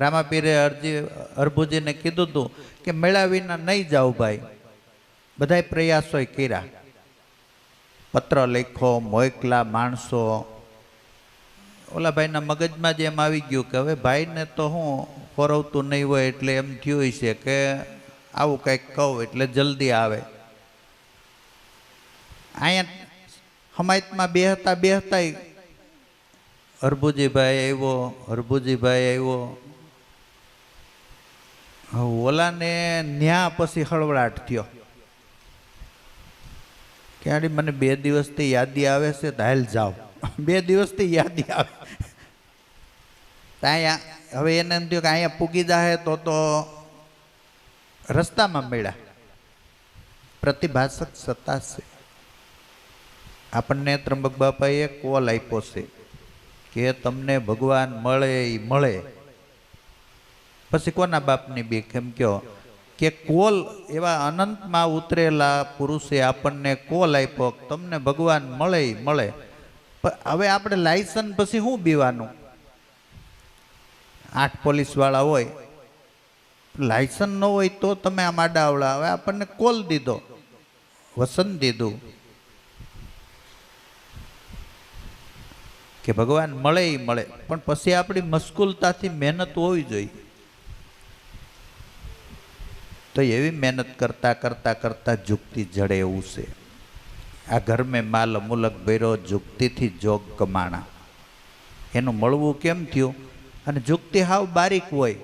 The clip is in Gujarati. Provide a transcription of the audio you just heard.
રામાપીરે અરભુજીને કીધું હતું કે મેળા વિના નહીં જાવ ભાઈ, બધાય પ્રયાસોય કર્યા, પત્ર લખો, મોકલા માણસો. ઓલા ભાઈના મગજમાં જ એમ આવી ગયું કે હવે ભાઈને તો હું ફરવતું નહીં હોય એટલે એમ થયું છે કે આવું કંઈક કહું એટલે જલ્દી આવે. અહીંયા હમાયતમાં બેહતા હરભુજીભાઈ આવ્યો. ઓલાને ન્યા પછી હળવળાટ થયો કે આડી મને 2 દિવસથી યાદી આવે છે તો હાલ જાઓ. 2 દિવસથી યાદી આવે અહીંયા. હવે એને એમ થયું કે અહીંયા પૂગી જાય તો રસ્તામાં મળ્યા. પ્રતિભાષક સત્તા છે. આપણને ત્રંબક બાપાએ કોલ આપ્યો છે કે તમને ભગવાન મળે. પછી કોના બાપની બીક? એમ કહો કે કોલ એવા અનંતમાં ઉતરેલા પુરુષે આપણને કોલ આપ્યો તમને ભગવાન મળે. હવે આપણે લાયસન્સ પછી શું બીવાનું? 8 પોલીસવાળા હોય, લાયસન્સ ન હોય તો તમે આમ આડાવડા. હવે આપણને કોલ દીધો, વસન દીધું કે ભગવાન મળે. પણ પછી આપણી મશ્ગુલતાથી મહેનત હોવી જોઈએ. તો એવી મહેનત કરતા જુગતી જડે એવું છે. આ ઘર મેં માલ મુલક ભર્યો, જુગતીથી જોગ કમાણા. એનું મળવું કેમ થયું? અને જુગતી હાવ બારીક હોય,